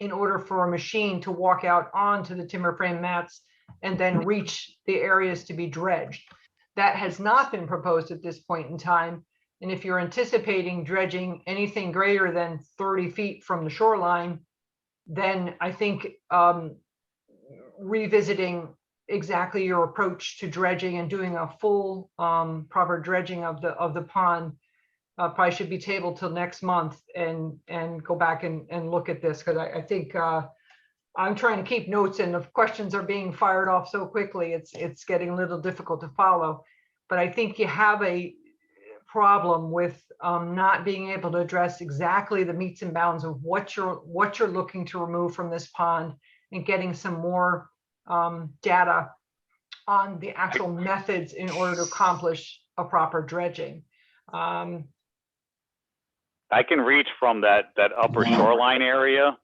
in order for a machine to walk out onto the timber frame mats and then reach the areas to be dredged. That has not been proposed at this point in time. And if you're anticipating dredging anything greater than 30 feet from the shoreline, then I think revisiting exactly your approach to dredging and doing a full proper dredging of the pond probably should be tabled till next month and go back and look at this, because I think I'm trying to keep notes, and the questions are being fired off so quickly, it's getting a little difficult to follow. But I think you have a problem with not being able to address exactly the metes and bounds of what you're looking to remove from this pond, and getting some more data on the actual methods in order to accomplish a proper dredging.
I can reach from that upper shoreline area,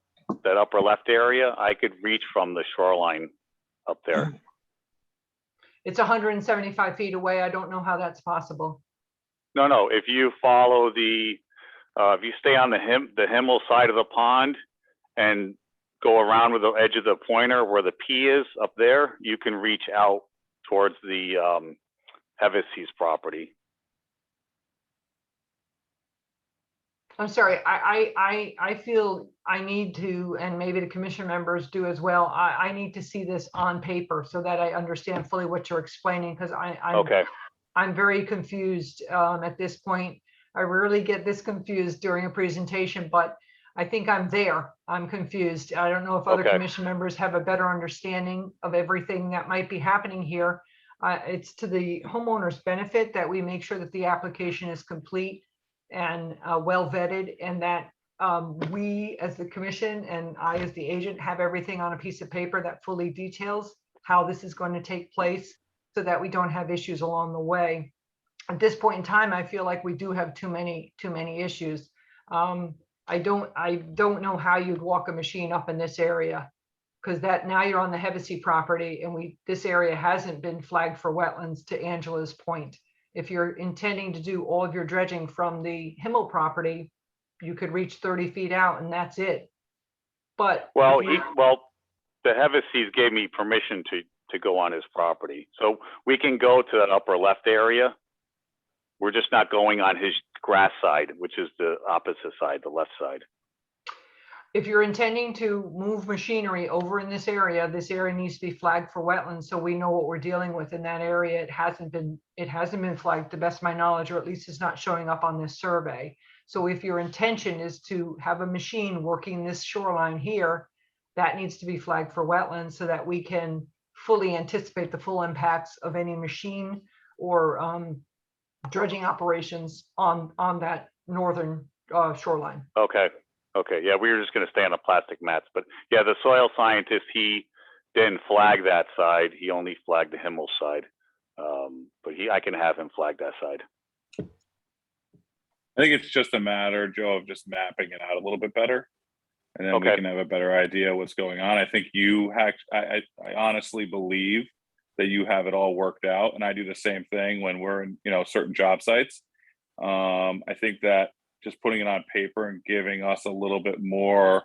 that upper left area. I could reach from the shoreline up there.
It's 175 feet away. I don't know how that's possible.
No, if you follow the If you stay on the Himmel side of the pond and go around with the edge of the pointer where the P is up there, you can reach out towards the Hevesys property.
I'm sorry, I feel I need to, and maybe the commission members do as well. I need to see this on paper so that I understand fully what you're explaining, because
Okay.
I'm very confused at this point. I rarely get this confused during a presentation, but I think I'm there. I'm confused. I don't know if other
Okay.
commission members have a better understanding of everything that might be happening here. It's to the homeowner's benefit that we make sure that the application is complete and well vetted, and that we as the commission and I as the agent have everything on a piece of paper that fully details how this is going to take place, so that we don't have issues along the way. At this point in time, I feel like we do have too many issues. I don't know how you'd walk a machine up in this area, because that now you're on the Hevesy property, and this area hasn't been flagged for wetlands, to Angela's point. If you're intending to do all of your dredging from the Himmel property, you could reach 30 feet out and that's it. But
Well, the Hevesys gave me permission to go on his property, so we can go to that upper left area. We're just not going on his grass side, which is the opposite side, the left side.
if you're intending to move machinery over in this area needs to be flagged for wetlands, so we know what we're dealing with in that area. It hasn't been flagged, to the best of my knowledge, or at least it's not showing up on this survey. So if your intention is to have a machine working this shoreline here, that needs to be flagged for wetlands, so that we can fully anticipate the full impacts of any machine or dredging operations on that northern shoreline.
Okay. Okay. Yeah, we were just going to stay on the plastic mats, but yeah, the soil scientist, he didn't flag that side. He only flagged the Himmel side. But I can have him flag that side.
I think it's just a matter, Joe, of just mapping it out a little bit better. And then we
Okay.
can have a better idea what's going on. I think I honestly believe that you have it all worked out. And I do the same thing when we're in, certain job sites. I think that just putting it on paper and giving us a little bit more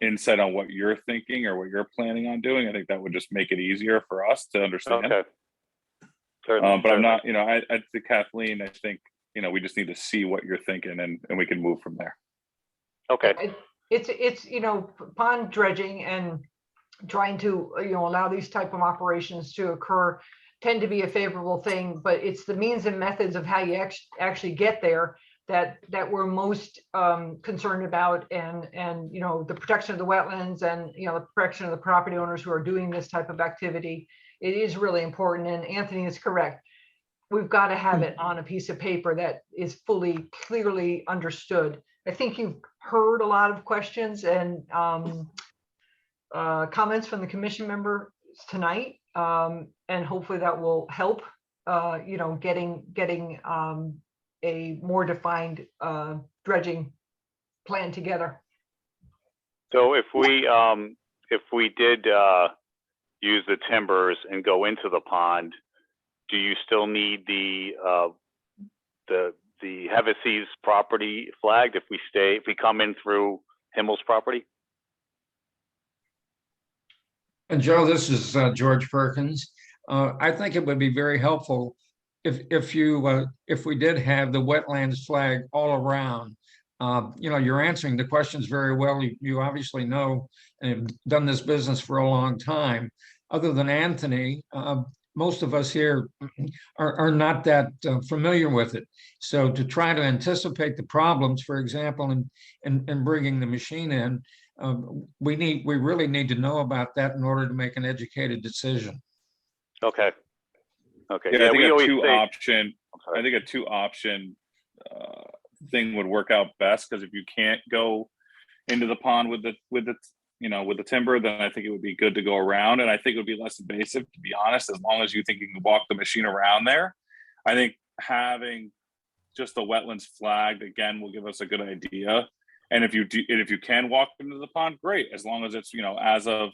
insight on what you're thinking or what you're planning on doing, I think that would just make it easier for us to understand.
Okay. Certainly,
But I'm not, I to Kathleen, I think, we just need to see what you're thinking and we can move from there.
Okay.
It's pond dredging and trying to allow these type of operations to occur tend to be a favorable thing, but it's the means and methods of how you actually get there that we're most concerned about, and the protection of the wetlands and the protection of the property owners who are doing this type of activity. It is really important, and Anthony is correct. We've got to have it on a piece of paper that is fully, clearly understood. I think you've heard a lot of questions and comments from the commission members tonight, and hopefully that will help, getting a more defined dredging plan together.
So if we did use the timbers and go into the pond, do you still need the Hevesys property flagged if we come in through Himmel's property?
And Joe, this is George Perkins. I think it would be very helpful if we did have the wetlands flag all around. You're answering the questions very well. You obviously know and have done this business for a long time. Other than Anthony, most of us here are not that familiar with it. So to try to anticipate the problems, for example, in bringing the machine in, we really need to know about that in order to make an educated decision.
Okay. Okay.
Yeah, I think
we always
I think a two option thing would work out best, because if you can't go into the pond with the timber, then I think it would be good to go around, and I think it would be less invasive, to be honest, as long as you think you can walk the machine around there. I think having just the wetlands flagged again will give us a good idea. And if you can walk into the pond, great, as long as it's as of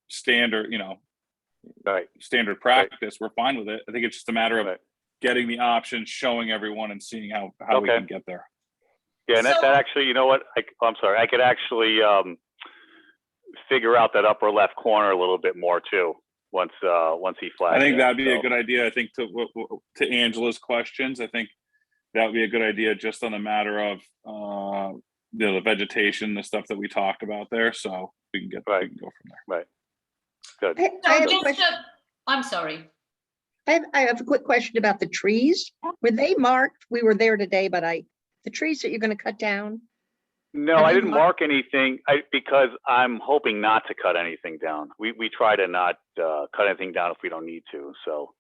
standard
right.
standard practice, we're fine with it. I think it's just a matter of getting the options, showing everyone, and seeing how we can get there.
Yeah, and
So-
that actually, you know what? I'm sorry. I could actually figure out that upper left corner a little bit more too. Once he flags.
I think that'd be
so.
a good idea. I think to Angela's questions, I think that would be a good idea just on the matter of the vegetation, the stuff that we talked about there. So we can go from there.
Right. Good.
I
So
have a
just
question.
I'm sorry.
I have a quick question about the trees. Were they marked? We were there today, but the trees that you're going to cut down?
No,
Have
I
you
didn't mark anything because I'm hoping not to cut anything down. We try to not cut anything down if we don't need to. So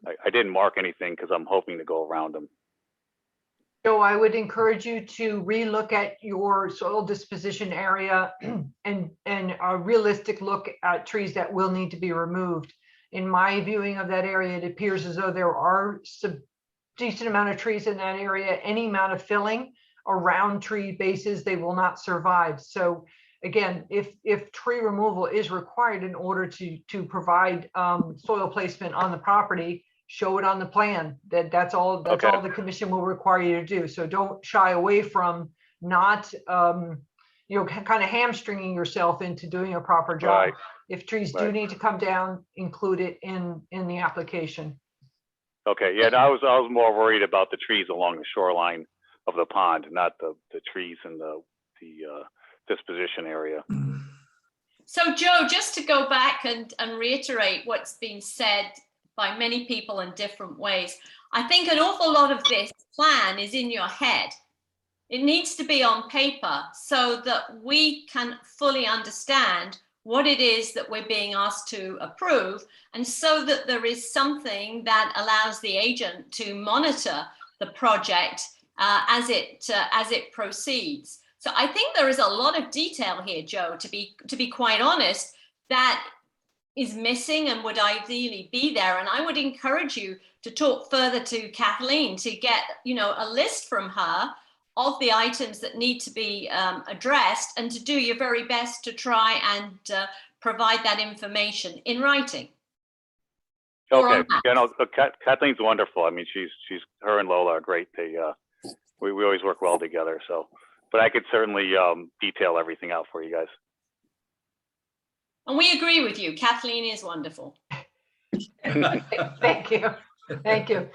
I didn't mark anything because I'm hoping to go around them.
So I would encourage you to relook at your soil disposition area and a realistic look at trees that will need to be removed. In my viewing of that area, it appears as though there are some decent amount of trees in that area. Any amount of filling around tree bases, they will not survive. So again, if tree removal is required in order to provide soil placement on the property, show it on the plan. That's all the commission will require you to do. So don't shy away from not kind of hamstringing yourself into doing a proper job.
Right.
If trees do need to come down, include it in the application.
Okay. Yeah, I was more worried about the trees along the shoreline of the pond, not the trees in the disposition area.
So Joe, just to go back and reiterate what's been said by many people in different ways, I think an awful lot of this plan is in your head. It needs to be on paper so that we can fully understand what it is that we're being asked to approve, and so that there is something that allows the agent to monitor the project as it proceeds. So I think there is a lot of detail here, Joe, to be quite honest, that is missing and would ideally be there. And I would encourage you to talk further to Kathleen to get, a list from her of the items that need to be addressed, and to do your very best to try and provide that information in writing.
Okay. Yeah, no, Kathleen's wonderful. I mean, her and Lola are great. We always work well together. So, but I could certainly detail everything out for you guys.
And we agree with you. Kathleen is wonderful.
Thank you. Thank you.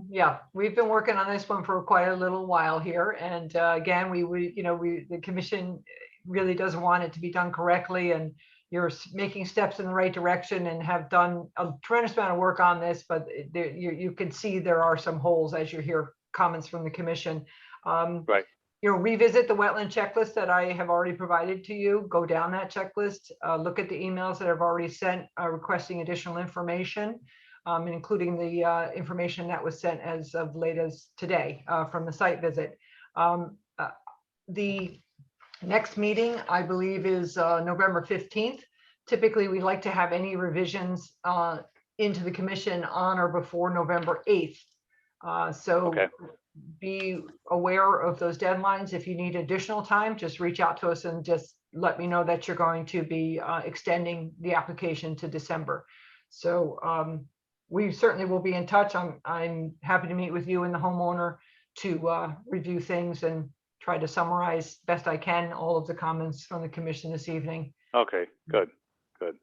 Yeah, we've been working on this one for quite a little while here. And again, the commission really doesn't want it to be done correctly, and you're making steps in the right direction and have done a tremendous amount of work on this, but you can see there are some holes as you hear comments from the commission.
Right.
Revisit the wetland checklist that I have already provided to you. Go down that checklist, look at the emails that I've already sent requesting additional information, including the information that was sent as of late as today from the site visit. The next meeting, I believe, is November 15th. Typically, we like to have any revisions into the commission on or before November 8th.
Okay.
Be aware of those deadlines. If you need additional time, just reach out to us and just let me know that you're going to be extending the application to December. So we certainly will be in touch. I'm happy to meet with you and the homeowner to review things and try to summarize best I can all of the comments from the commission this evening.
Okay. Good.
Okay.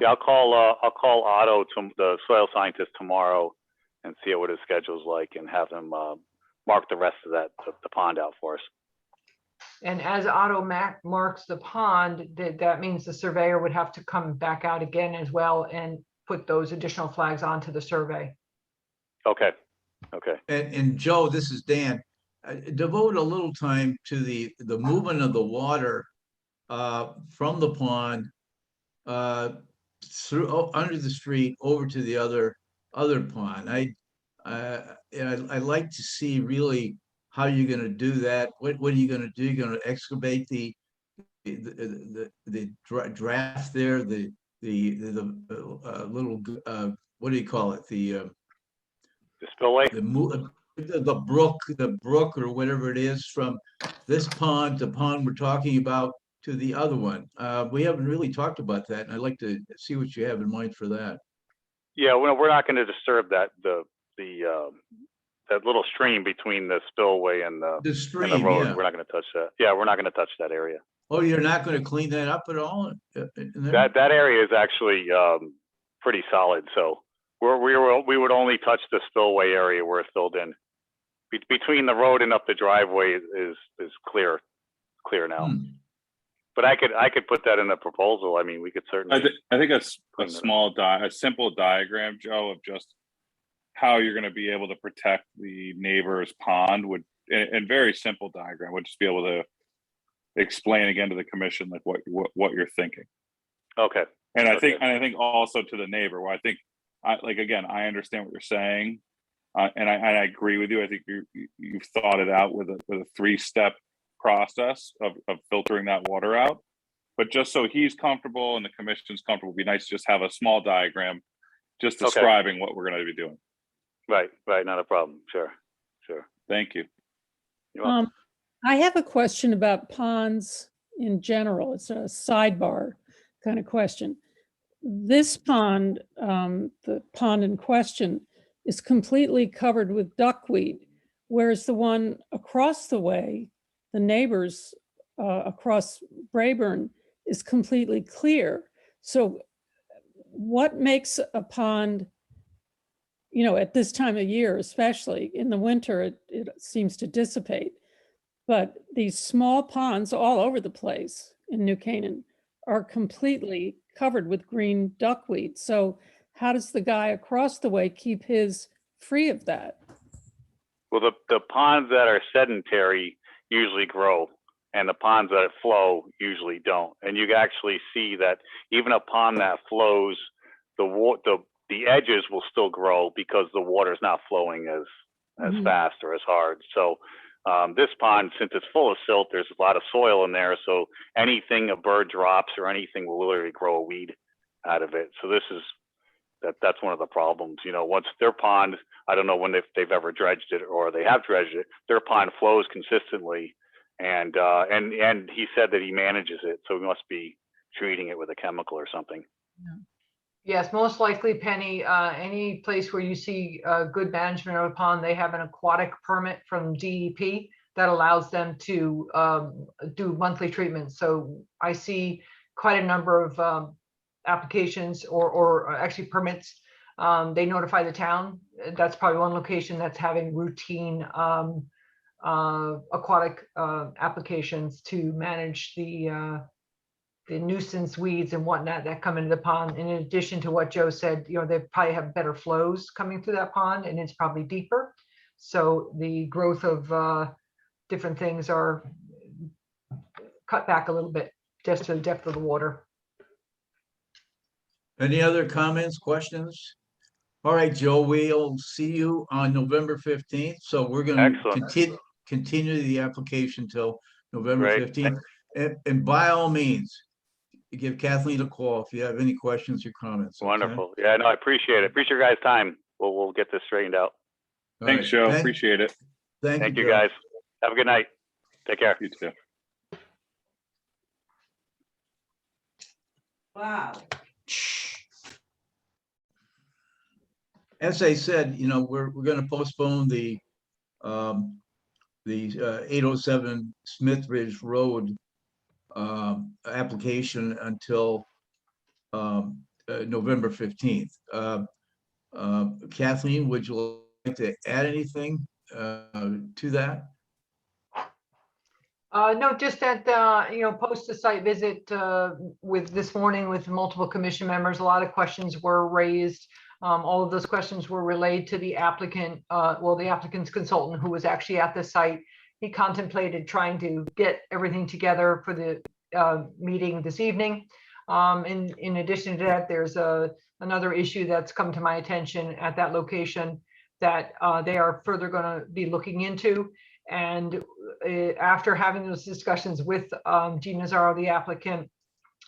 Yeah, I'll call Otto, the soil scientist, tomorrow and see what his schedule's like, and have him mark the rest of the pond out for us.
And as Otto marks the pond, that means the surveyor would have to come back out again as well and put those additional flags onto the survey.
Okay.
And Joe, this is Dan. Devote a little time to the movement of the water from the pond through under the street over to the other pond. I'd like to see really how you're going to do that. What are you going to do? You're going to excavate the draft there, the little what do you call it? The
spillway.
The brook or whatever it is, from this pond, the pond we're talking about, to the other one. We haven't really talked about that, and I'd like to see what you have in mind for that.
Yeah, we're not going to disturb that the that little stream between the spillway and
The
the
stream,
road.
yeah.
We're not going to touch that. Yeah, we're not going to touch that area.
Oh, you're not gonna clean that up at all? In there?
That area is actually pretty solid. So we would only touch the spillway area where it's filled in. Between the road and up the driveway is clear now.
Hmm.
But I could put that in the proposal. I mean, we could certainly.
I think a
clean it up.
a simple diagram, Joe, of just how you're going to be able to protect the neighbor's pond would, and very simple diagram would just be able to explain again to the commission like what you're thinking.
Okay.
And I
Okay.
think also to the neighbor, where I think I understand what you're saying, and I agree with you. I think you've thought it out with a 3-step process of filtering that water out. But just so he's comfortable and the commission's comfortable, it'd be nice to just have a small diagram just
Okay.
describing what we're going to be doing.
Right. Not a problem. Sure.
Thank you.
You're welcome.
I have a question about ponds in general. It's a sidebar kind of question. This pond, the pond in question, is completely covered with duckweed, whereas the one across the way, the neighbors across Brayburn, is completely clear. So what makes a pond, at this time of year, especially in the winter, it seems to dissipate. But these small ponds all over the place in New Canaan are completely covered with green duckweed. So how does the guy across the way keep his free of that?
Well, the ponds that are sedentary usually grow, and the ponds that flow usually don't. And you can actually see that even a pond that flows, the edges will still grow because the water's not flowing as
Mhm.
fast or as hard. So this pond, since it's full of silt, there's a lot of soil in there. So anything a bird drops or anything will literally grow a weed out of it. So that's one of the problems. Once their pond, I don't know when they've ever dredged it or they have dredged it, their pond flows consistently. And he said that he manages it. So we must be treating it with a chemical or something.
Yes, most likely, Penny, any place where you see good management of a pond, they have an aquatic permit from DEP that allows them to do monthly treatments. So I see quite a number of applications or actually permits. They notify the town. That's probably one location that's having routine aquatic applications to manage the nuisance weeds and whatnot that come into the pond. In addition to what Joe said, they probably have better flows coming through that pond and it's probably deeper. So the growth of different things are cut back a little bit just to the depth of the water.
Any other comments, questions? All right, Joe, we'll see you on November 15th. So we're going to
Excellent.
continue the application till November
Great.
15th. And by all means, give Kathleen a call if you have any questions or comments. okay?
Wonderful. Yeah, no, I appreciate it. Appreciate your guys' time. We'll get this straightened out.
All
Thanks,
right.
Joe. Appreciate it.
Thank you
Joe.
guys. Have a good night. Take care.
You too.
Wow.
As I said, we're going to postpone the 807 Smith Ridge Road application until November 15th. Kathleen, would you like to add anything to that?
No, just that, post a site visit with this morning with multiple commission members, a lot of questions were raised. All of those questions were relayed to the applicant, the applicant's consultant who was actually at the site. He contemplated trying to get everything together for the meeting this evening. In addition to that, there's another issue that's come to my attention at that location that they are further going to be looking into. And after having those discussions with Gene Nazaro, the applicant,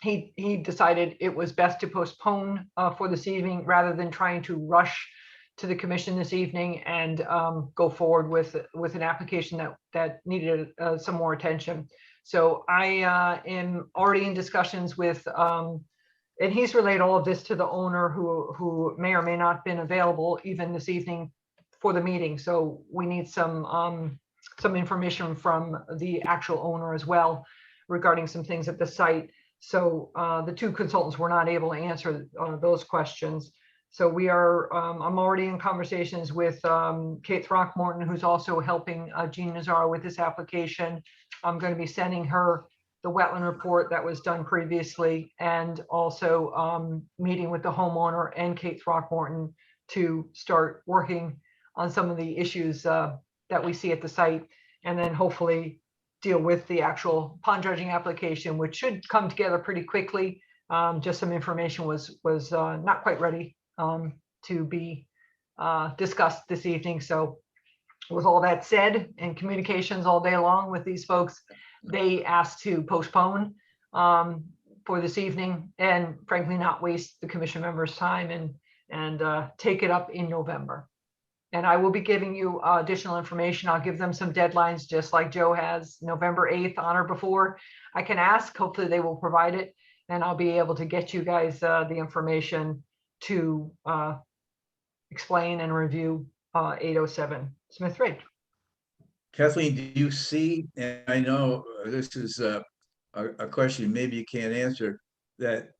he decided it was best to postpone for this evening rather than trying to rush to the commission this evening and go forward with an application that needed some more attention. So I am already in discussions with, and he's relayed all of this to the owner who may or may not have been available even this evening for the meeting. So we need some information from the actual owner as well regarding some things at the site. So the two consultants were not able to answer those questions. So we are, I'm already in conversations with Kate Throckmorton, who's also helping Jean Nazaro with this application. I'm going to be sending her the wetland report that was done previously, and also meeting with the homeowner and Kate Throckmorton to start working on some of the issues that we see at the site, and then hopefully deal with the actual pond dredging application, which should come together pretty quickly. Just some information was not quite ready to be discussed this evening. So with all that said, and communications all day long with these folks, they asked to postpone for this evening, and frankly not waste the commission members' time, and take it up in November. And I will be giving you additional information. I'll give them some deadlines, just like Joe has, November 8th on or before. I can ask, hopefully they will provide it, and I'll be able to get you guys the information to explain and review 807 Smith Ridge.
Kathleen, do you see, and I know this is a question maybe you can't answer, that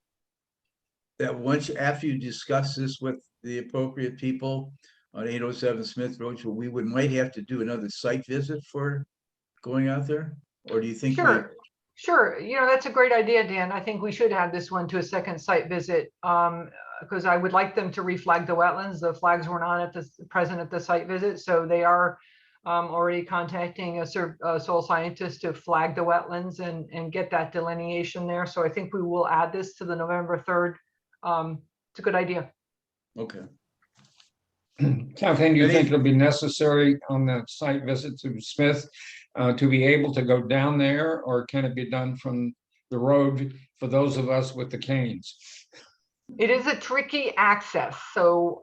once after you discuss this with the appropriate people on 807 Smith Road, we might have to do another site visit for going out there? Or do you think?
Sure. Sure. You know, that's a great idea, Dan. I think we should add this one to a second site visit, because I would like them to reflag the wetlands. The flags were not present at the site visit, so they are already contacting a soil scientist to flag the wetlands and get that delineation there. So I think we will add this to the November 3rd. It's a good idea.
Okay.
Kathleen, do you think it'll be necessary on the site visit to Smith to be able to go down there, or can it be done from the road for those of us with the canes?
It is a tricky access, so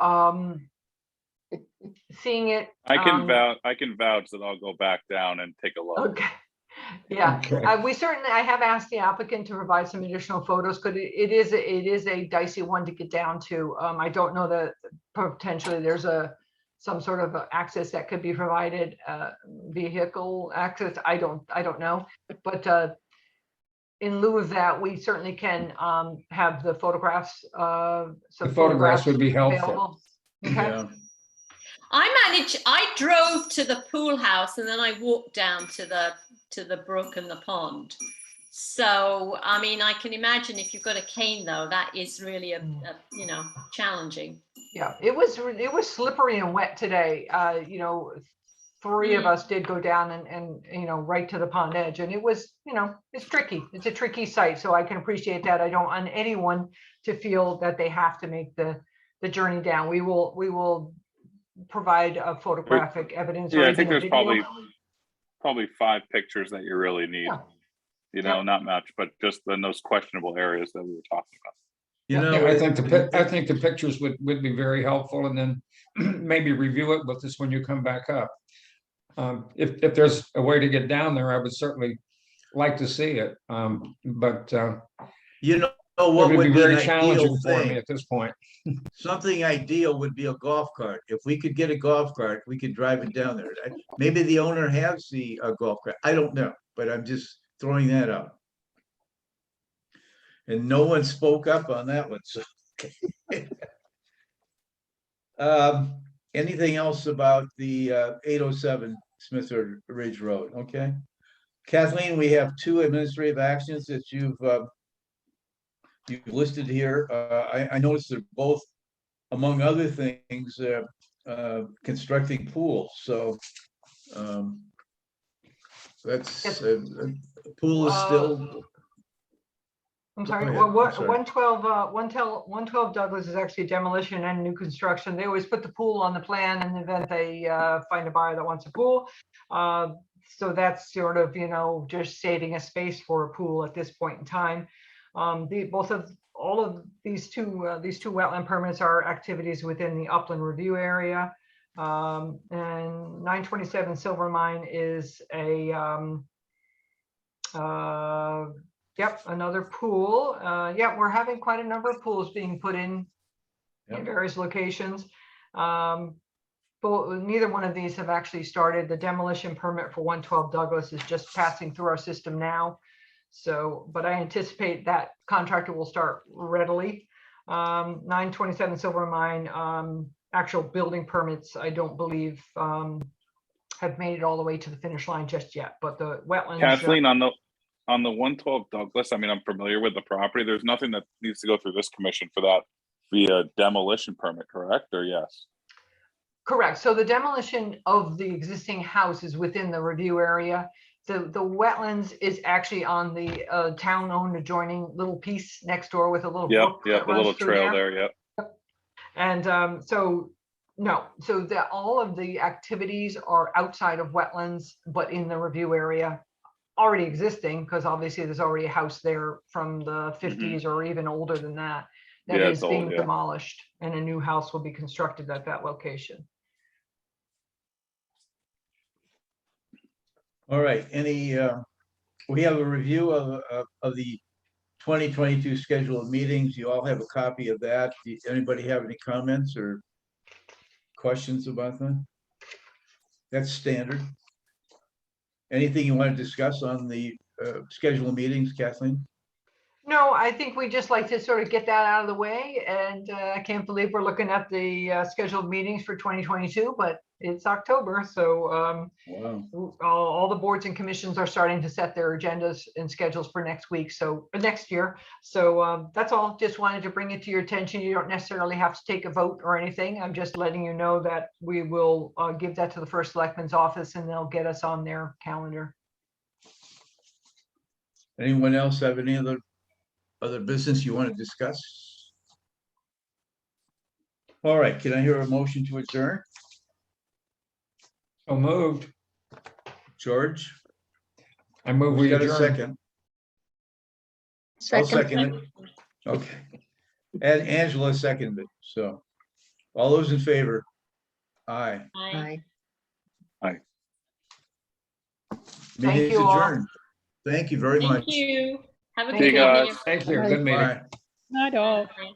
seeing it.
I can vouch that I'll go back down and take a look.
Okay. Yeah,
Okay.
I have asked the applicant to provide some additional photos, because it is a dicey one to get down to. I don't know that potentially there's some sort of access that could be provided, vehicle access. I don't know, but in lieu of that, we certainly can have the photographs. Some
The photographs would be helpful.
available. Okay.
Yeah.
I drove to the pool house and then I walked down to the brook and the pond. So, I mean, I can imagine if you've got a cane though, that is really a challenging.
Yeah, it was slippery and wet today. You know, three of us did go down and right to the pond edge, and it was, it's tricky. It's a tricky site, so I can appreciate that. I don't want anyone to feel that they have to make the journey down. We will provide a photographic evidence.
Yeah,
or
I think
even a
there's
video.
probably 5 pictures that you really need.
Yeah.
Not much, but just in those questionable areas that we were talking about.
Yeah, I think the pictures would be very helpful, and then maybe review it with us when you come back up. If there's a way to get down there, I would certainly like to see it. But
what
it
would
be
be an
very
ideal
challenging for me
thing?
at this point.
Something ideal would be a golf cart. If we could get a golf cart, we could drive it down there. Maybe the owner has the golf cart. I don't know, but I'm just throwing that out. And no one spoke up on that one. So, anything else about the 807 Smith Ridge Road? Okay, Kathleen, we have 2 administrative actions that you've listed here. I noticed they're both, among other things, constructing pools. So that's pool is still.
I'm sorry.
ahead.
Well,
I'm sorry.
112 Douglas is actually demolition and new construction. They always put the pool on the plan in the event they find a buyer that wants a pool. So that's sort of, just saving a space for a pool at this point in time. All of these two wetland permits are activities within the upland review area. And 927 Silver Mine is another pool. We're having quite a number of pools being put in various locations. neither one of these have actually started. The demolition permit for 112 Douglas is just passing through our system now. So, but I anticipate that contractor will start readily. 927 Silver Mine, actual building permits, I don't believe have made it all the way to the finish line just yet, but the wetlands.
Kathleen, on the 112 Douglas, I mean, I'm familiar with the property. There's nothing that needs to go through this commission for that via demolition permit, correct? Or yes?
Correct. So the demolition of the existing house is within the review area. The wetlands is actually on the town-owned adjoining little piece next door with a little
Yep,
brook
yep,
that
the
runs
little
through
trail there, yep.
And so, no, so that all of the activities are outside of wetlands, but in the review area, already existing, because obviously there's already a house there from the 50s or even older than that, that
Yeah,
is
it's old,
being
yeah.
demolished, and a new house will be constructed at that location.
All right, we have a review of the 2022 schedule of meetings. You all have a copy of that. Anybody have any comments or questions about that? That's standard. Anything you want to discuss on the schedule of meetings, Kathleen?
No, I think we just like to sort of get that out of the way, and I can't believe we're looking at the scheduled meetings for 2022, but it's October, so
Wow.
all the boards and commissions are starting to set their agendas and schedules for next week, so next year. So that's all. Just wanted to bring it to your attention. You don't necessarily have to take a vote or anything. I'm just letting you know that we will give that to the first selectman's office, and they'll get us on their calendar.
Anyone else have any other business you want to discuss? All right, can I hear a motion to adjourn?
So moved.
George?
I move we
Got a
adjourn.
second? I'll
Second,
second it. Okay. And Angela seconded it, so. All those in favor? Aye.
Aye.
aye.
Meeting is
you all.
adjourned. Thank you very much.
Thank you. Have a
Thank
good
you, guys.
evening.
Thank you.
Bye.
Good meeting.
Bye.
Not all.
Bye.